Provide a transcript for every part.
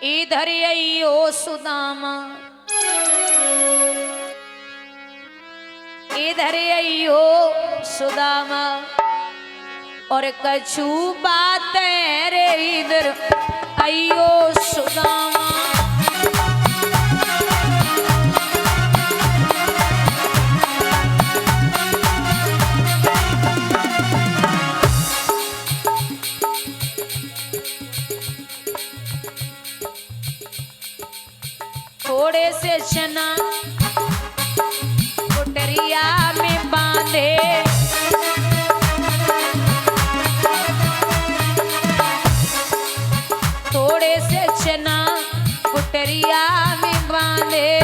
इधर अइयो सुदामा, इधर अइयो सुदामा, और कछु बात रे इधर अइयो सुदामा। थोड़े से चना कुटरिया में बांधे, थोड़े से चना कुटरिया में बांधे,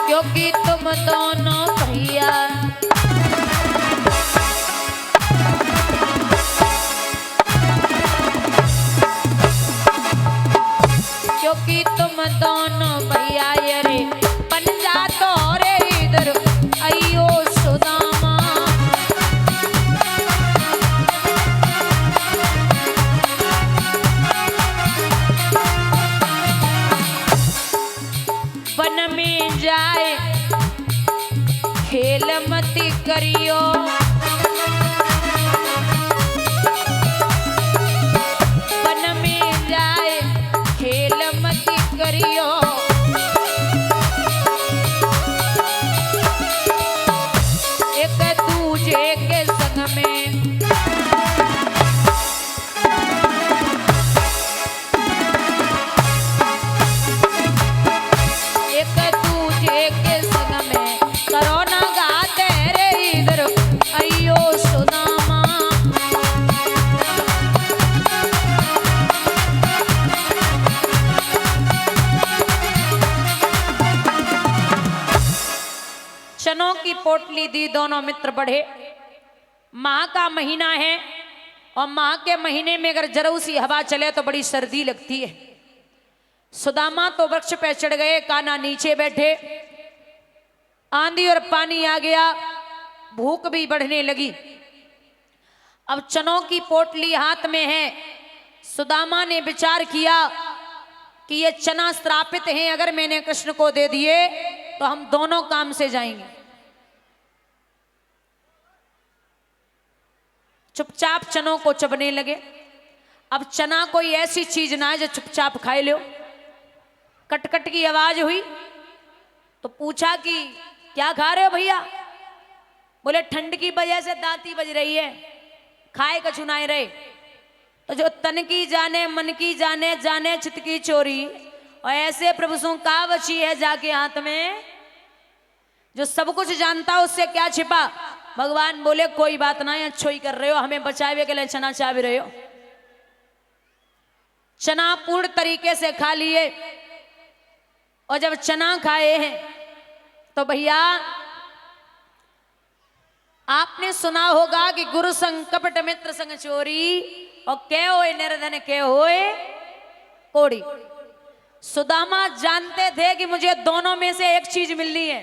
क्योंकि तुम दोनों भैया क्योंकि तुम दोनों भैया रे बन जा तो रे इधर अइयो सुदामा। वन में जाए खेल मती करियो, वन में जाए खेल मती करियो, एक दूजे के संग में एक दूजे के संग में करो ना गाते रे इधर अइयो सुदामा। चनों की पोटली दी, दोनों मित्र बढ़े। माह का महीना है और माह के महीने में अगर जरूर सी हवा चले तो बड़ी सर्दी लगती है। सुदामा तो वृक्ष पे चढ़ गए, कान्हा नीचे बैठे। आंधी और पानी आ गया, भूख भी बढ़ने लगी। अब चनों की पोटली हाथ में है। सुदामा ने विचार किया कि ये चना श्रापित हैं, अगर मैंने कृष्ण को दे दिए तो हम दोनों काम से जाएंगे। चुपचाप चनों को चबने लगे। अब चना कोई ऐसी चीज ना है जो चुपचाप खाए लो। कटकट की आवाज हुई तो पूछा कि क्या खा रहे हो भैया? बोले ठंड की वजह से दांती बज रही है, खाए कछु ना रहे। तो जो तन की जाने मन की जाने, जाने चित की चोरी, और ऐसे प्रभु सो का बची है जाके हाथ में, जो सब कुछ जानता है उससे क्या छिपा। भगवान बोले कोई बात ना, अच्छो ही कर रहे हो, हमें बचावे के लिए चना चाह भी रहे हो। चना पूर्ण तरीके से खा लिए, और जब चना खाए हैं तो भैया आपने सुना होगा कि गुरु संग कपट मित्र संग चोरी, और के होए निर्धन के होए कोड़ी। सुदामा जानते थे कि मुझे दोनों में से एक चीज मिलनी है,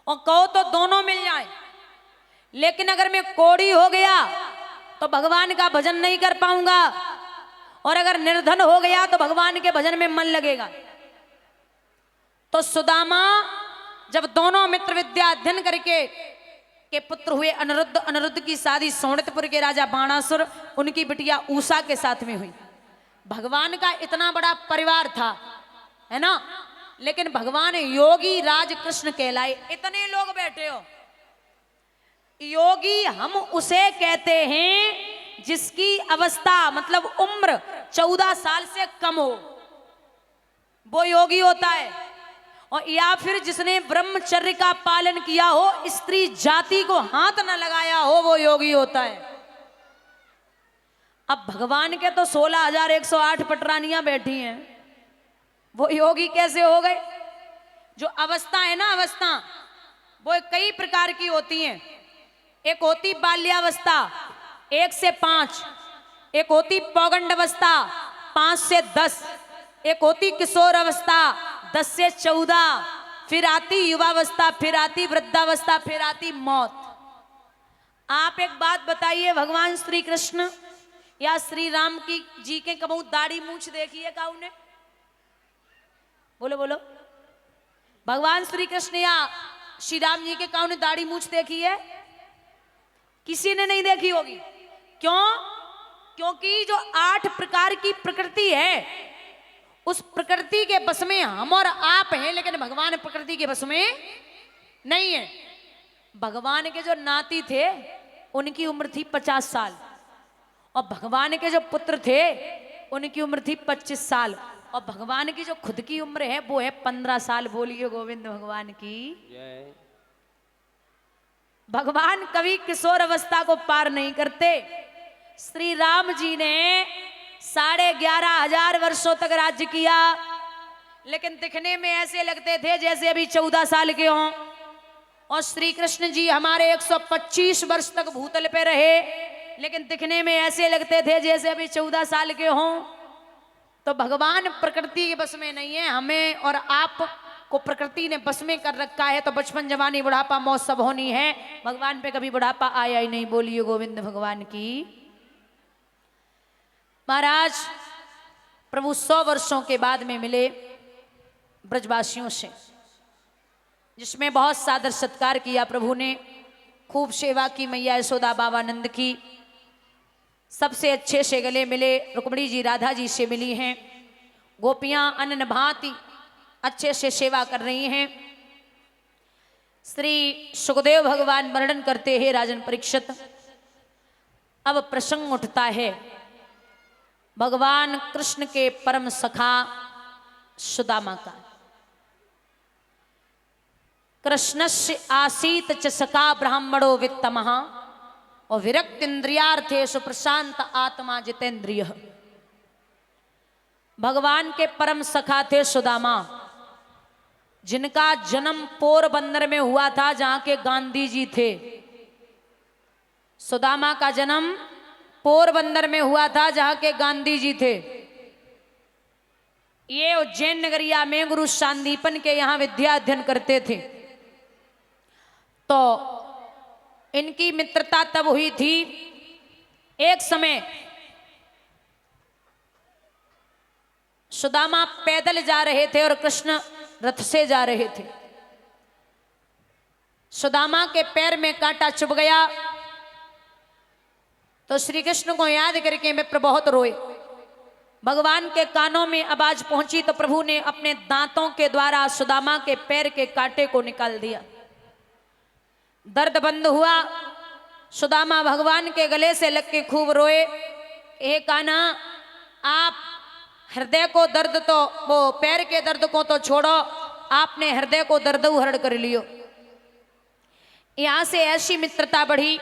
और कहो तो दोनों मिल जाए, लेकिन अगर मैं कोड़ी हो गया तो भगवान का भजन नहीं कर पाऊंगा, और अगर निर्धन हो गया तो भगवान के भजन में मन लगेगा। तो सुदामा जब दोनों मित्र विद्या अध्ययन करके के पुत्र हुए अनिरुद्ध, अनिरुद्ध की शादी सोनितपुर के राजा बाणासुर उनकी बिटिया उषा के साथ में हुई। भगवान का इतना बड़ा परिवार था, है ना, लेकिन भगवान योगी राज कृष्ण कहलाए। इतने लोग बैठे हो, योगी हम उसे कहते हैं जिसकी अवस्था मतलब उम्र 14 साल से कम हो, वो योगी होता है। और या फिर जिसने ब्रह्मचर्य का पालन किया हो, स्त्री जाति को हाथ न लगाया हो, वो योगी होता है। अब भगवान के तो 16,108 पटरानियां बैठी हैं, वो योगी कैसे हो गए? जो अवस्था है ना, अवस्था वो कई प्रकार की होती हैं। एक होती बाल्यावस्था 1 से 5, एक होती पौगंड अवस्था 5 से 10, एक होती किशोर अवस्था 10 से 14, फिर आती युवावस्था, फिर आती वृद्धावस्था, फिर आती मौत। आप एक बात बताइए, भगवान श्री कृष्ण या श्री राम की जी के कबू दाढ़ी मूछ देखी है काऊ ने? बोलो बोलो। भगवान श्री कृष्ण या श्री राम जी के काऊ ने दाढ़ी मूछ देखी है? किसी ने नहीं देखी होगी। क्यों? क्योंकि जो 8 प्रकार की प्रकृति है, उस प्रकृति के बस में हम और आप हैं, लेकिन भगवान प्रकृति के बस में नहीं है। भगवान के जो नाती थे उनकी उम्र थी 50 साल, और भगवान के जो पुत्र थे उनकी उम्र थी 25 साल, और भगवान की जो खुद की उम्र है वो है 15 साल। बोलिए गोविंद भगवान की। भगवान कभी किशोर अवस्था को पार नहीं करते। श्री राम जी ने 11,500 वर्षों तक राज्य किया, लेकिन दिखने में ऐसे लगते थे जैसे अभी 14 साल के हों। और श्री कृष्ण जी हमारे 125 वर्ष तक भूतल पे रहे, लेकिन दिखने में ऐसे लगते थे जैसे अभी 14 साल के हों। तो भगवान प्रकृति के बस में नहीं है। हमें और आप को प्रकृति ने बस में कर रखा है। तो बचपन, जवानी, बुढ़ापा, मौत सब होनी है। भगवान पे कभी बुढ़ापा आया ही नहीं। बोलिए गोविंद भगवान की। महाराज प्रभु 100 वर्षों के बाद में मिले ब्रजवासियों से, जिसमें बहुत सादर सत्कार किया प्रभु ने। खूब सेवा की मैया यशोदा बाबानंद की। सबसे अच्छे से गले मिले। रुक्मिणी जी राधा जी से मिली हैं। गोपियां अनन भांति अच्छे से सेवा कर रही हैं। श्री सुखदेव भगवान वर्णन करते हैं, राजन परीक्षित, अब प्रसंग उठता है भगवान कृष्ण के परम सखा सुदामा का। कृष्णस्य आसीत च सखा ब्राह्मणो वित्तमः, और विरक्त इंद्रियार्थेषु प्रशांत आत्मा जितेंद्रिय। भगवान के परम सखा थे सुदामा, जिनका जन्म पोरबंदर में हुआ था, जहां के गांधी जी थे। सुदामा का जन्म पोरबंदर में हुआ था, जहां के गांधी जी थे। ये उज्जैन नगरिया में गुरु सांदीपन के यहां विद्या अध्ययन करते थे। तो इनकी मित्रता तब हुई थी, एक समय सुदामा पैदल जा रहे थे और कृष्ण रथ से जा रहे थे। सुदामा के पैर में कांटा चुभ गया, तो श्री कृष्ण को याद करके मित्र बहुत रोए। भगवान के कानों में आवाज पहुंची तो प्रभु ने अपने दांतों के द्वारा सुदामा के पैर के कांटे को निकाल दिया। दर्द बंद हुआ। सुदामा भगवान के गले से लग के खूब रोए। हे कान्हा, आप हृदय को दर्द तो, वो पैर के दर्द को तो छोड़ो, आपने हृदय को दर्द हरण कर लियो। यहां से ऐसी मित्रता बढ़ी,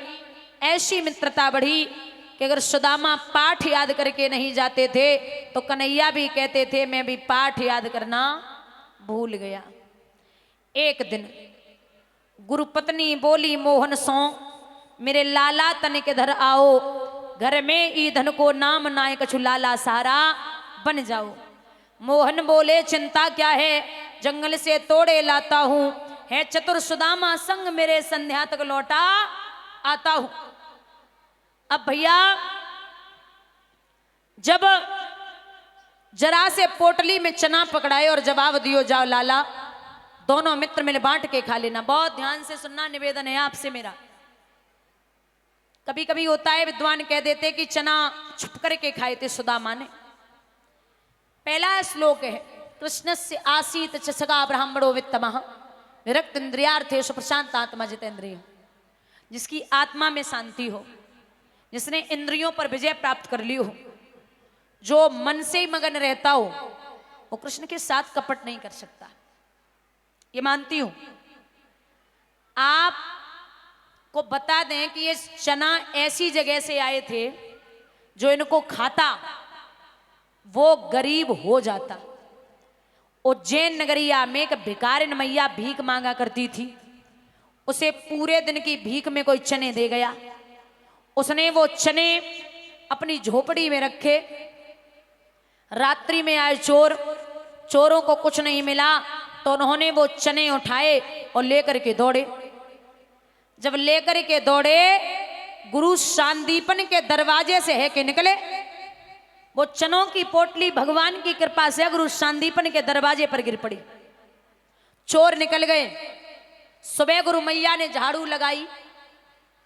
ऐसी मित्रता बढ़ी कि अगर सुदामा पाठ याद करके नहीं जाते थे तो कन्हैया भी कहते थे मैं भी पाठ याद करना भूल गया। एक दिन गुरु पत्नी बोली मोहन सो, मेरे लाला तनिक धर आओ, घर में ईधन को नाम नाय कछु लाला सारा बन जाओ। मोहन बोले चिंता क्या है, जंगल से तोड़े लाता हूं, है चतुर सुदामा संग मेरे संध्या तक लौटा आता हूं। अब भैया जब जरा से पोटली में चना पकड़ाए और जवाब दियो जाओ लाला, दोनों मित्र मिल बांट के खा लेना। बहुत ध्यान से सुनना, निवेदन है आपसे मेरा। कभी कभी होता है विद्वान कह देते कि चना छुप करके खाए थे सुदामा ने। पहला श्लोक है कृष्णस्य आसीत च सखा ब्राह्मणो वित्तमः, विरक्त इंद्रियार्थेषु प्रशांत आत्मा जितेंद्रिय। जिसकी आत्मा में शांति हो, जिसने इंद्रियों पर विजय प्राप्त कर ली हो, जो मन से ही मगन रहता हो, वो कृष्ण के साथ कपट नहीं कर सकता। ये मानती हूं। आप को बता दें कि ये चना ऐसी जगह से आए थे जो इनको खाता वो गरीब हो जाता। उज्जैन नगरिया में एक भिखारिन मैया भीख मांगा करती थी। उसे पूरे दिन की भीख में कोई चने दे गया। उसने वो चने अपनी झोपड़ी में रखे। रात्रि में आए चोर, चोरों को कुछ नहीं मिला तो उन्होंने वो चने उठाए और लेकर के दौड़े। जब लेकर के दौड़े गुरु सांदीपन के दरवाजे से है कि निकले। वो चनों की पोटली भगवान की कृपा से गुरु सांदीपन के दरवाजे पर गिर पड़ी। चोर निकल गए। सुबह गुरु मैया ने झाड़ू लगाई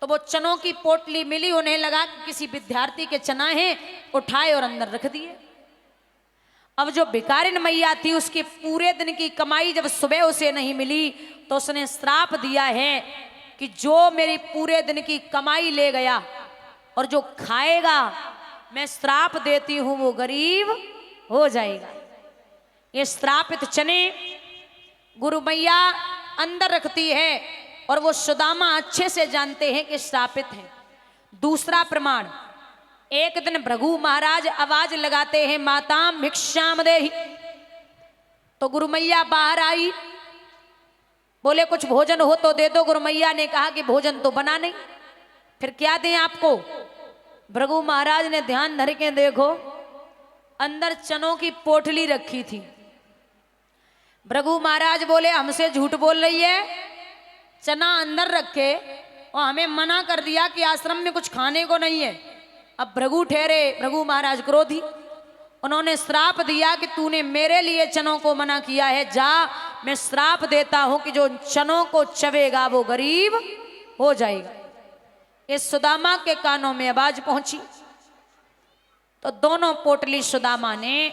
तो वो चनों की पोटली मिली। उन्हें लगा कि किसी विद्यार्थी के चना हैं, उठाए और अंदर रख दिए। अब जो भिखारिन मैया थी उसकी पूरे दिन की कमाई जब सुबह उसे नहीं मिली तो उसने श्राप दिया है कि जो मेरी पूरे दिन की कमाई ले गया और जो खाएगा, मैं श्राप देती हूं वो गरीब हो जाएगा। ये श्रापित चने गुरु मैया अंदर रखती है और वो सुदामा अच्छे से जानते हैं कि श्रापित है। दूसरा प्रमाण, एक दिन भृगु महाराज आवाज लगाते हैं, माताम भिक्षाम देहि। तो गुरु मैया बाहर आई, बोले कुछ भोजन हो तो दे दो। गुरु मैया ने कहा कि भोजन तो बना नहीं, फिर क्या दें आपको। भृगु महाराज ने ध्यान धर के देखो, अंदर चनों की पोटली रखी थी। भृगु महाराज बोले हमसे झूठ बोल रही है, चना अंदर रखे और हमें मना कर दिया कि आश्रम में कुछ खाने को नहीं है। अब भृगु ठहरे, भृगु महाराज क्रोधी, उन्होंने श्राप दिया कि तूने मेरे लिए चनों को मना किया है, जा मैं श्राप देता हूं कि जो चनों को चवेगा वो गरीब हो जाएगा। इस सुदामा के कानों में आवाज पहुंची तो दोनों पोटली सुदामा ने